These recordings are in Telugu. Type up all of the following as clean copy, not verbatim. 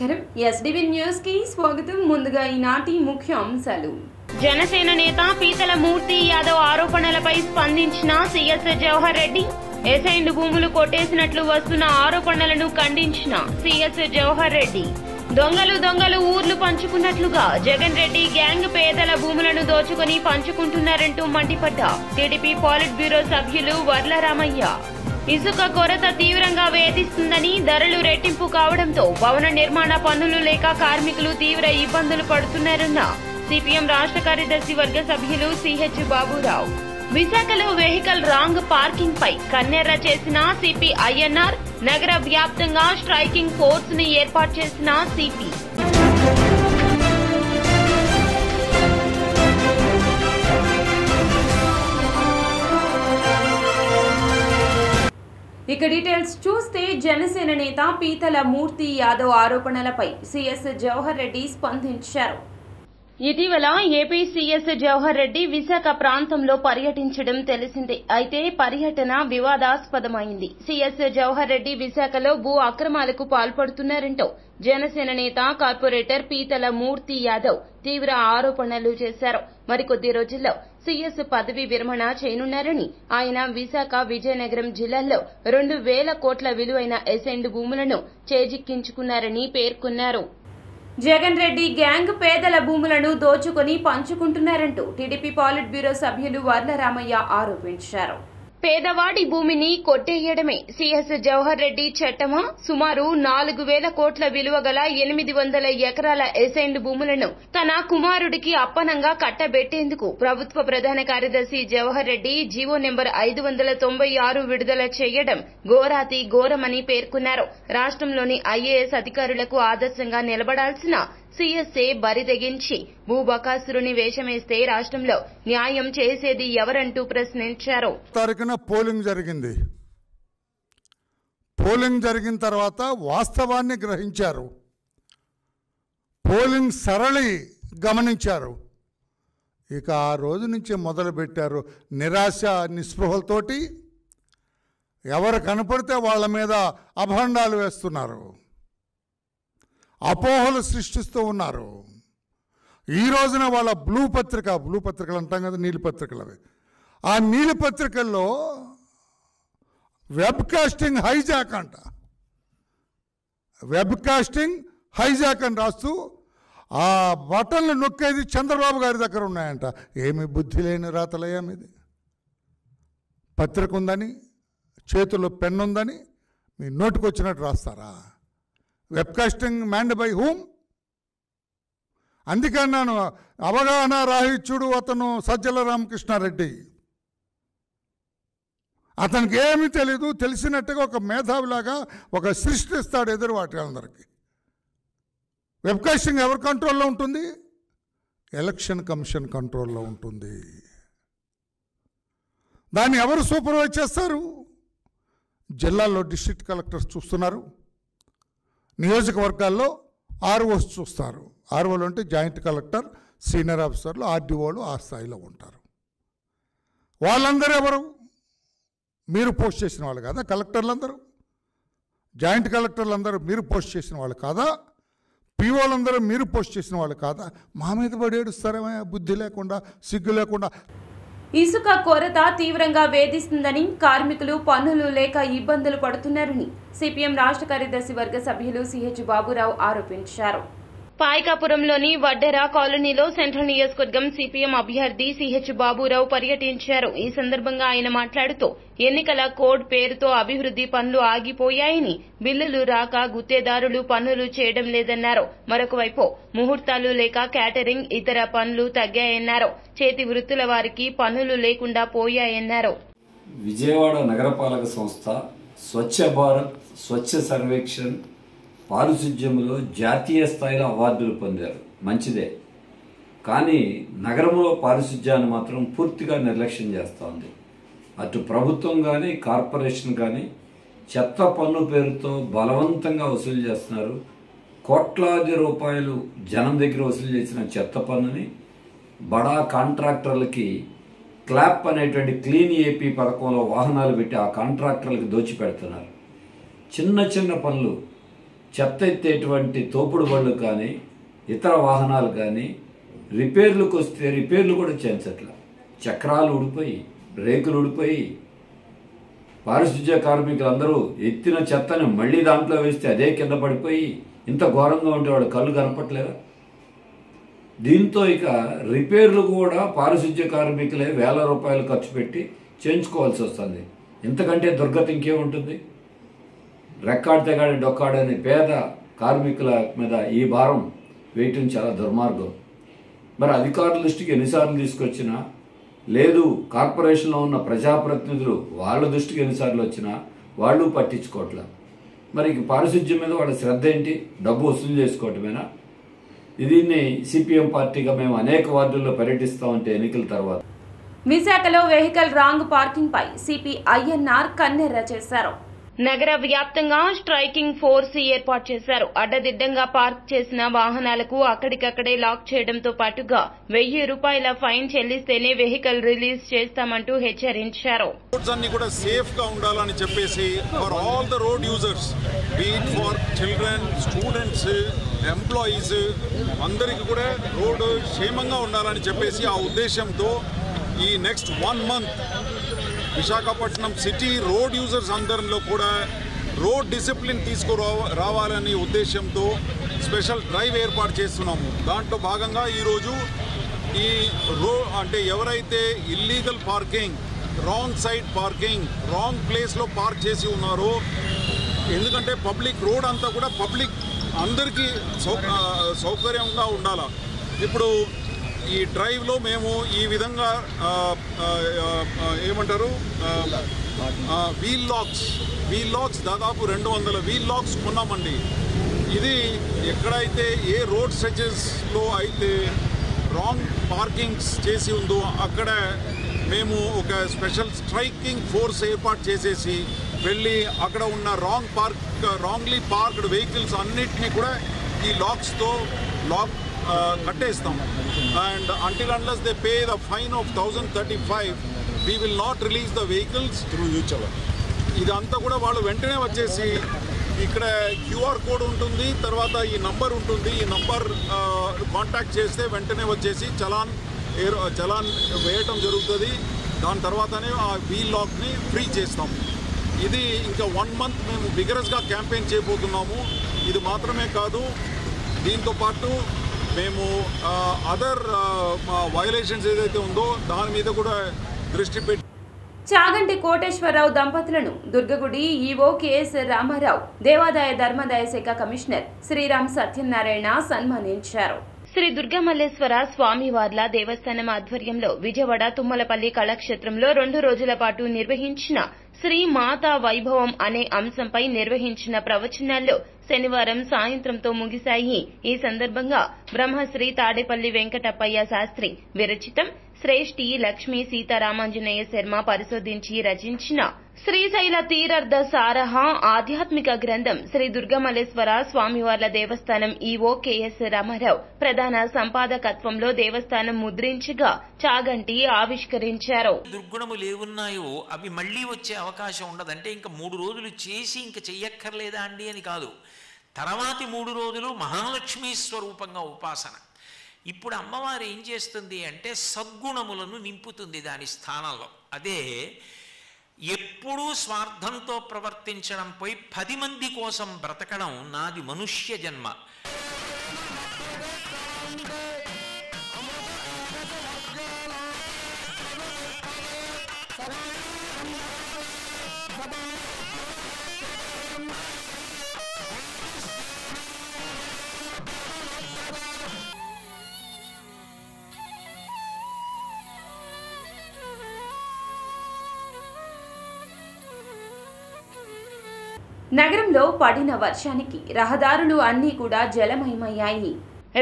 నమస్కారం ఎస్డివి న్యూస్ కి స్వాగతం ముందుగా ఈనాటి ముఖ్య అంశాలు జనసేన నేత పీతల మూర్తి యాదవ్ ఆరోపణలపై స్పందించిన సీఎస్ జవహర్ రెడ్డి ఎసైన్డ్ భూములు కొట్టేసినట్లు వస్తున్న ఆరోపణలను ఖండించిన సీఎస్ జవహర్ రెడ్డి దొంగలు ఊర్లు పంచుకున్నట్లుగా జగన్ రెడ్డి గ్యాంగ్ పేదల భూములను దోచుకుని పంచుకుంటున్నారంటూ మండిపడ్డ టీడీపీ పాలిట్ బ్యూరో సభ్యులు వర్లరామయ్య ఇసుక కొరత తీవ్రంగా వేధిస్తుందని ధరలు రెట్టింపు కావడంతో భవన నిర్మాణ పనులు లేక కార్మికులు తీవ్ర ఇబ్బందులు పడుతున్నారన్న సిపిఎం రాష్ట్ర కార్యదర్శి వర్గ సభ్యులు సిహెచ్ బాబురావు విశాఖలో వెహికల్ రాంగ్ పార్కింగ్ పై కన్నెర్ర చేసిన సిపి ఐఎన్ఆర్ నగర వ్యాప్తంగా స్ట్రైకింగ్ ఫోర్స్ ని ఏర్పాటు చేసిన సిపి ఇక డీటెయిల్స్ చూస్తే జనసేన నేత పీతల మూర్తి యాదవ్ ఆరోపణలపై సీఎస్ జవహర్ రెడ్డి స్పందించారు. ఇటీవల ఏపీ సీఎస్ జవహర్ రెడ్డి విశాఖ ప్రాంతంలో పర్యటించడం తెలిసిందే. అయితే పర్యటన వివాదాస్పదమైంది. సీఎస్ జవహర్ రెడ్డి విశాఖలో భూ అక్రమాలకు పాల్పడుతున్నారంటూ జనసేన నేత కార్పొరేటర్ పీతల మూర్తి యాదవ్ తీవ్ర ఆరోపణలు చేశారు. మరికొద్ది రోజుల్లో సీఎస్ పదవీ విరమణ చేయనున్నారని ఆయన విశాఖ విజయనగరం జిల్లాల్లో 2,000 కోట్ల విలువైన ఎసైన్డ్ భూములను చేజిక్కించుకున్నారని పేర్కొన్నారు. జగన్ రెడ్డి గ్యాంగ్ పేదల భూములను దోచుకుని పంచుకుంటున్నారంటూ టీడీపీ పాలిట్ బ్యూరో సభ్యులు వర్లరామయ్య ఆరోపించారు. పేదవాడి భూమిని కొట్టేయడమే సీఎస్ జవహర్ రెడ్డి చట్టమా? సుమారు 4,000 కోట్ల విలువ గల 800 ఎకరాల ఎసైన్డ్ భూములను తన కుమారుడికి అప్పనంగా కట్టబెట్టేందుకు ప్రభుత్వ ప్రధాన కార్యదర్శి జవహర్ రెడ్డి జీవో నెంబర్ 596 విడుదల చేయడం ఘోరాతి ఘోరమని పేర్కొన్నారు. రాష్ట్రంలోని ఐఏఎస్ అధికారులకు ఆదర్శంగా నిలబడాల్సిన సీఎస్ఏ బరిదెగించి భూబకాసురుని వేషమేస్తే రాష్ట్రంలో న్యాయం చేసేది ఎవరంటూ ప్రశ్నించారు. తారీఖున పోలింగ్ జరిగింది. పోలింగ్ జరిగిన తర్వాత వాస్తవాన్ని గ్రహించారు. పోలింగ్ సరళి గమనించారు. ఇక ఆ రోజు నుంచి మొదలుపెట్టారు నిరాశ నిస్పృహలతోటి ఎవరు కనపడితే వాళ్ళ మీద అభండాలు వేస్తున్నారు, అపోహలు సృష్టిస్తూ ఉన్నారు. ఈ రోజున వాళ్ళ బ్లూ పత్రికలు అంటాం కదా, నీలి పత్రికలు. అవి ఆ నీలి పత్రికల్లో వెబ్కాస్టింగ్ హైజాక్ అంట, వెబ్కాస్టింగ్ హైజాక్ అని రాస్తూ ఆ బటన్లు నొక్కేది చంద్రబాబు గారి దగ్గర ఉన్నాయంట. ఏమి బుద్ధి లేని రాతలయ్యా మీది. పత్రిక ఉందని, చేతుల్లో పెన్ను ఉందని మీ నోటికొచ్చినట్టు రాస్తారా? Webcasting manned by whom? అందుకన్నాను అవగాహన రాహిత్యుడు అతను సజ్జల రామకృష్ణారెడ్డి. అతనికి ఏమీ తెలీదు, తెలిసినట్టుగా ఒక మేధావిలాగా ఒక సృష్టిస్తాడు ఎదురువాటి అందరికీ. వెబ్కాస్టింగ్ ఎవరి కంట్రోల్లో ఉంటుంది? ఎలక్షన్ కమిషన్ కంట్రోల్లో ఉంటుంది. దాన్ని ఎవరు సూపర్వైజ్ చేస్తారు? జిల్లాల్లో డిస్ట్రిక్ట్ కలెక్టర్స్ చూస్తున్నారు, నియోజకవర్గాల్లో ఆర్ఓస్ చూస్తారు. ఆర్ఓలు అంటే జాయింట్ కలెక్టర్, సీనియర్ ఆఫీసర్లు, ఆర్డీఓలు ఆ స్థాయిలో ఉంటారు. వాళ్ళందరూ ఎవరు? మీరు పోస్ట్ చేసిన వాళ్ళు కాదా? కలెక్టర్లందరూ, జాయింట్ కలెక్టర్లందరూ మీరు పోస్ట్ చేసిన వాళ్ళు కాదా? పీఓలందరూ మీరు పోస్ట్ చేసిన వాళ్ళు కాదా? మా మీద పడి ఏడుస్తారేమో బుద్ధి లేకుండా, సిగ్గు లేకుండా. ఇసుక కొరత తీవ్రంగా వేధిస్తుందని, కార్మికులు పన్నులు లేక ఇబ్బందులు పడుతున్నారని సిపిఎం రాష్ట్ర కార్యదర్శి వర్గ సభ్యులు సిహెచ్ బాబురావు ఆరోపించారు. పాయకాపురంలోని వడ్డెర కాలనీలో సెంట్రల్ నియోజకవర్గం సిపిఎం అభ్యర్థి సిహెచ్ బాబురావు పర్యటించారు. ఈ సందర్భంగా ఆయన మాట్లాడుతూ ఎన్నికల కోడ్ పేరుతో అభివృద్ది పనులు ఆగిపోయాయని, బిల్లులు రాక గుత్తేదారులు పనులు చేయడం లేదన్నారు. మరొక వైపు ముహూర్తాలు లేక క్యాటరింగ్ ఇతర పనులు తగ్గాయన్నారు. చేతి వృత్తుల వారికి పనులు లేకుండా పోయాయన్నారు. విజయవాడ నగరపాలక సంస్థ స్వచ్ఛ భారత్, స్వచ్ఛ సర్వేక్షణ్ పారిశుధ్యంలో జాతీయ స్థాయిలో అవార్డులు పొందారు. మంచిదే. కానీ నగరంలో పారిశుధ్యాన్ని మాత్రం పూర్తిగా నిర్లక్ష్యం చేస్తూ ఉంది. అటు ప్రభుత్వం కానీ కార్పొరేషన్ కానీ చెత్త పన్ను పేరుతో బలవంతంగా వసూలు చేస్తున్నారు. కోట్లాది రూపాయలు జనం దగ్గర వసూలు చేసిన చెత్త పన్నుని బడా కాంట్రాక్టర్లకి క్లాప్ అనేటువంటి క్లీన్ ఏపీ పథకంలో వాహనాలు పెట్టి ఆ కాంట్రాక్టర్లకు దోచిపెడుతున్నారు. చిన్న చిన్న పనులు చెత్త ఎత్తేటువంటి తోపుడు బళ్ళు కానీ ఇతర వాహనాలు కానీ రిపేర్లకు వస్తే రిపేర్లు కూడా చేయించట్ల. చక్రాలు ఊడిపోయి, బ్రేకులు ఊడిపోయి, పారిశుధ్య కార్మికులందరూ ఎత్తిన చెత్తని మళ్లీ దాంట్లో వేస్తే అదే కింద పడిపోయి ఇంత ఘోరంగా ఉంటే వాడు కళ్ళు కనపట్లేదా? దీంతో ఇక రిపేర్లు కూడా పారిశుధ్య కార్మికులే వేల రూపాయలు ఖర్చు పెట్టి చేయించుకోవాల్సి వస్తుంది. ఇంతకంటే దుర్గతి ఇంకేముంటుంది? రెక్కాడు తెగాడి డొక్కాడని పేద కార్మికుల మీద ఈ భారం వేయటం చాలా దుర్మార్గం. మరి అధికారుల దృష్టికి ఎన్నిసార్లు తీసుకొచ్చినా, లేదు కార్పొరేషన్లో ఉన్న ప్రజాప్రతినిధులు వాళ్ళ దృష్టికి ఎన్నిసార్లు వచ్చినా వాళ్ళు పట్టించుకోవట్లే. మరి పారిశుధ్యం మీద వాళ్ళ శ్రద్ధ ఏంటి? డబ్బు వసూలు చేసుకోవటమేనా? దీన్ని సిపిఎం పార్టీగా మేము అనేక వార్డుల్లో పర్యటిస్తామంటే ఎన్నికల తర్వాత. విశాఖలో వెహికల్ రాంగ్ పార్కింగ్ పై సిపి ఐఎన్ఆర్ కన్నెర్ర చేశారు. నగర వ్యాప్తంగా స్ట్రైకింగ్ ఫోర్స్ ఏర్పాటు చేశారు. అడ్డదిడ్డంగా పార్క్ చేసిన వాహనాలకు అక్కడికక్కడే లాక్ చేయడంతో పాటుగా 1000 రూపాయల ఫైన్ చెల్లిస్తేనే వెహికల్ రిలీజ్ చేస్తామంటూ హెచ్చరించారు. రోడ్స్ అన్ని కూడా సేఫ్ గా ఉండాలని చెప్పేసి for all the road users, beat for children, students, employees అందరికి కూడా రోడ్ క్షేమంగా ఉండాలని చెప్పేసి ఆ ఉద్దేశంతో ఈ next 1 month Visakhapatnam city road users అందరిలో కూడా రోడ్ డిసిప్లిన్ రావాలనే ఉద్దేశంతో స్పెషల్ డ్రైవ్ ఏర్పాటు చేస్తున్నాము. దాంట్లో భాగంగా ఈరోజు ఈ అంటే ఎవరైతే illegal parking, wrong side parking, wrong ప్లేస్లో పార్క్ చేసి ఉన్నారో, ఎందుకంటే పబ్లిక్ రోడ్ అంతా కూడా పబ్లిక్ అందరికీ సౌకర్యంగా ఉండాలి. ఇప్పుడు ఈ డ్రైవ్లో మేము ఈ విధంగా ఏమంటారు వీల్ లాక్స్ దాదాపు 200 వీల్ లాక్స్ కొన్నామండి. ఇది ఎక్కడైతే ఏ రోడ్ స్ట్రెచెస్లో అయితే రాంగ్ పార్కింగ్స్ చేసి ఉందో అక్కడ మేము ఒక స్పెషల్ స్ట్రైకింగ్ ఫోర్స్ ఏర్పాటు చేసేసి వెళ్ళి అక్కడ ఉన్న రాంగ్లీ పార్క్డ్ వెహికల్స్ అన్నిటినీ కూడా ఈ లాక్స్తో కట్టేస్తాం. And until unless they pay the fine of 1035, we will not release the vehicles through mutual. ఇదంతా కూడా వాళ్ళు వెంటనే వచ్చేసి ఇక్కడ క్యూఆర్ కోడ్ ఉంటుంది, తర్వాత ఈ నంబర్ ఉంటుంది, ఈ నంబర్ కాంటాక్ట్ చేస్తే వెంటనే వచ్చేసి చలాన్ వేయటం జరుగుతుంది. దాని తర్వాతనే ఆ వీల్ లాక్ని ఫ్రీ చేస్తాం. ఇది ఇంకా 1 month మేము విగరస్గా క్యాంపెయిన్ చేయబోతున్నాము. ఇది మాత్రమే కాదు, దీంతో పాటు మేము అదర్ వయలేషన్స్ ఏదైతే ఉందో దాని మీద కూడా దృష్టి పెట్టి చాగంటి కోటేశ్వరరావు దంపతులను దుర్గగుడి ఈవో కెఎస్ రామారావు, దేవాదాయ ధర్మాదాయ శాఖ కమిషనర్ శ్రీరామ్ సత్యనారాయణ సన్మానించారు. శ్రీ దుర్గామల్లేశ్వర స్వామివార్ల దేవస్థానం ఆధ్వర్యంలో విజయవాడ తుమ్మలపల్లి కళాక్షేత్రంలో 2 రోజుల పాటు నిర్వహించిన శ్రీ మాతా వైభవం అనే అంశంపై నిర్వహించిన ప్రవచనాల్లో శనివారం సాయంత్రంతో ముగిశాయి. ఈ సందర్భంగా బ్రహ్మశ్రీ తాడేపల్లి వెంకటప్పయ్య శాస్త్రి విరచితం శ్రేష్ఠి లక్ష్మీ సీతారామాంజనేయ శర్మ పరిశోధించి రచించిన శ్రీశైల తీరార్థ సారహ ఆధ్యాత్మిక గ్రంథం శ్రీ దుర్గామల్లేశ్వర స్వామివార్ల దేవస్థానం ఈవో కెఎస్ రామారావు ప్రధాన సంపాదకత్వంలో దేవస్థానం ముద్రించగా చాగంటి ఆవిష్కరించారు. దుర్గుణములు ఏవున్నాయో అవి మళ్లీ వచ్చే అవకాశం ఉండదంటే ఇంకా 3 రోజులు చేసి ఇంకా చెయ్యక్కర్లేదా అండి అని కాదు. తర్వాతి 3 రోజులు మహాలక్ష్మీ స్వరూపంగా ఉపాసన. ఇప్పుడు అమ్మవారు ఏం చేస్తుంది అంటే సద్గుణములను నింపుతుంది దాని స్థానంలో. అదే ఎప్పుడూ స్వార్థంతో ప్రవర్తించడం పోయి 10 మంది కోసం బ్రతకడం నాది మనుష్య జన్మ. నగరంలో పడిన వర్షానికి రహదారులు అన్నీ కూడా జలమయమయ్యాయి.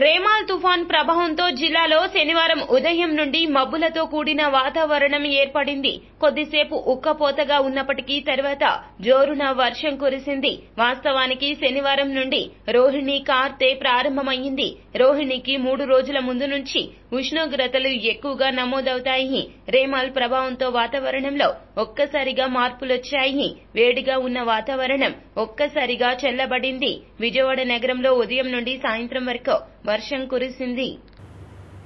రేమాల్ తుఫాన్ ప్రభావంతో జిల్లాలో శనివారం ఉదయం నుండి మబ్బులతో కూడిన వాతావరణం ఏర్పడింది. కొద్దిసేపు ఉక్కపోతగా ఉన్నప్పటికీ తర్వాత జోరున వర్షం కురిసింది. వాస్తవానికి శనివారం నుండి రోహిణి కార్తె ప్రారంభమైంది. రోహిణికి 3 రోజుల ముందు నుంచి ఉష్ణోగ్రతలు ఎక్కువగా నమోదవుతాయి. రేమాల్ ప్రభావంతో వాతావరణంలో ఒక్కసారిగా మార్పులొచ్చాయి. వేడిగా ఉన్న వాతావరణం ఒక్కసారిగా చల్లబడింది. విజయవాడ నగరంలో ఉదయం నుండి సాయంత్రం వరకు వర్షం కురిసింది.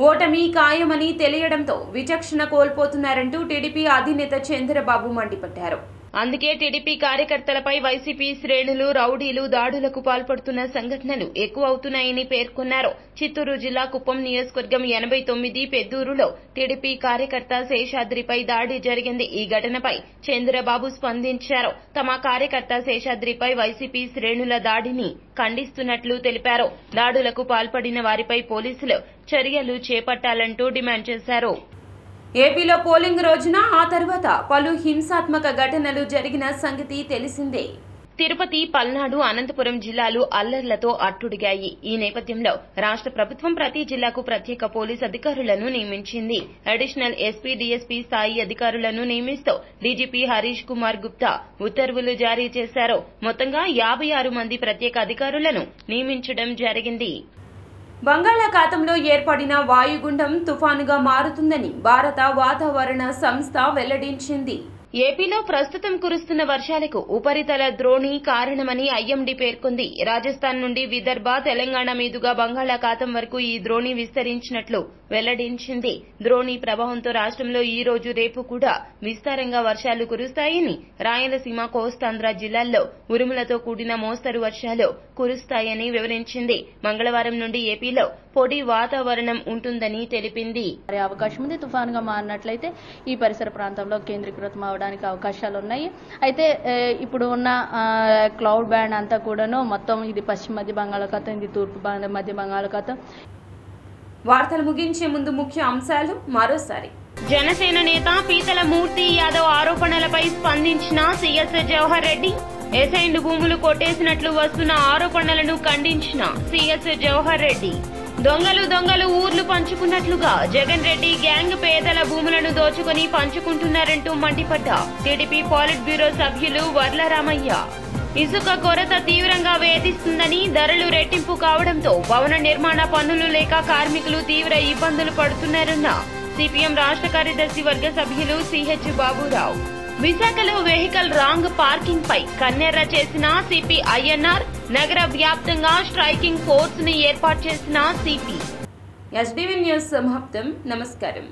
ఓటమి ఖాయమని తెలియడంతో విచక్షణ కోల్పోతున్నారంటూ టీడీపీ అధినేత చంద్రబాబు మండిపడ్డారు. అందుకే టీడీపీ కార్యకర్తలపై వైసీపీ శ్రేణులు రౌడీలు దాడులకు పాల్పడుతున్న సంఘటనలు ఎక్కువ అవుతున్నాయని పేర్కొన్నారు. చిత్తూరు జిల్లా కుప్పం నియోజకవర్గం 89 పెద్దూరులో టీడీపీ కార్యకర్త శేషాద్రిపై దాడి జరిగింది. ఈ ఘటనపై చంద్రబాబు స్పందించారు. తమ కార్యకర్త శేషాద్రిపై వైసీపీ శ్రేణుల దాడిని ఖండిస్తున్నట్లు తెలిపారు. దాడులకు పాల్పడిన వారిపై పోలీసులు చర్యలు చేపట్టాలంటూ డిమాండ్ చేశారు. ఏపీలో పోలింగ్ రోజున ఆ తర్వాత పలు హింసాత్మక ఘటనలు జరిగిన సంగతి తెలిసిందే. తిరుపతి, పల్నాడు, అనంతపురం జిల్లాలు అల్లర్లతో అట్టుడిగాయి. ఈ నేపథ్యంలో రాష్ట్ర ప్రభుత్వం ప్రతి జిల్లాకు ప్రత్యేక పోలీస్ అధికారులను నియమించింది. అడిషనల్ ఎస్పీ, డీఎస్పీ స్థాయి అధికారులను నియమిస్తూ డీజీపీ హరీష్ కుమార్ గుప్తా ఉత్తర్వులు జారీ చేశారు. మొత్తంగా 56 మంది ప్రత్యేక అధికారులను నియమించడం జరిగింది. బంగాళాఖాతంలో ఏర్పడిన వాయుగుండం తుఫానుగా మారుతుందని భారత వాతావరణ సంస్థ వెల్లడించింది. ఏపీలో ప్రస్తుతం కురుస్తున్న వర్షాలకు ఉపరితల ద్రోణి కారణమని ఐఎండీ పేర్కొంది. రాజస్థాన్ నుండి విదర్భ, తెలంగాణ మీదుగా బంగాళాఖాతం వరకు ఈ ద్రోణి విస్తరించినట్లు వెల్లడించింది. ద్రోణి ప్రభావంతో రాష్ట్రంలో ఈ రోజు, రేపు కూడా విస్తారంగా వర్షాలు కురుస్తాయని, రాయలసీమ, కోస్తాంధ్ర జిల్లాల్లో ఉరుములతో కూడిన మోస్తరు వర్షాలు కురుస్తాయని వివరించింది. మంగళవారం నుండి ఏపీలో పొడి వాతావరణం ఉంటుందని తెలిపింది. అవకాశం ఉంది. తుఫానుగా మారినట్లయితే ఈ పరిసర ప్రాంతంలో కేంద్రీకృతం అవడానికి అవకాశాలు ఉన్నాయి. అయితే ఇప్పుడు ఉన్న క్లౌడ్ బ్యాండ్ అంతా కూడాను మొత్తం ఇది పశ్చిమ మధ్య బంగాళాఖాతం, ఇది తూర్పు మధ్య బంగాళాఖాతం. వార్తలు ముగించే ముందు ముఖ్య అంశాలు మరోసారి. జనసేన నేత పీతల మూర్తి యాదవ్ ఆరోపణలపై స్పందించిన సీఎస్ జవహర్ రెడ్డి. ఎసైన్డ్ భూములు కొట్టేసినట్లు వస్తున్న ఆరోపణలను ఖండించిన సీఎస్ జవహర్ రెడ్డి. దొంగలు ఊర్లు పంచుకున్నట్లుగా జగన్ రెడ్డి గ్యాంగ్ పేదల భూములను దోచుకుని పంచుకుంటున్నారంటూ మండిపడ్డ టీడీపీ పాలిట్ బ్యూరో సభ్యులు వర్లరామయ్య. ఇసుక కొరత తీవ్రంగా వేధిస్తుందని, ధరలు రెట్టింపు కావడంతో భవన నిర్మాణ పనులు లేక కార్మికులు తీవ్ర ఇబ్బందులు పడుతున్నారన్న సిపిఎం రాష్ట్ర కార్యదర్శి వర్గ సభ్యులు సిహెచ్ బాబురావు. విశాఖలో వెహికల్ రాంగ్ పార్కింగ్ పై కన్నెర్ర చేసిన సిపిఐఎన్ఆర్. నగర వ్యాప్తంగా స్ట్రైకింగ్ ఫోర్స్ ని ఏర్పాటు చేసిన సిపి. ఎస్డీవీ న్యూస్ సమాప్తం. నమస్కారం.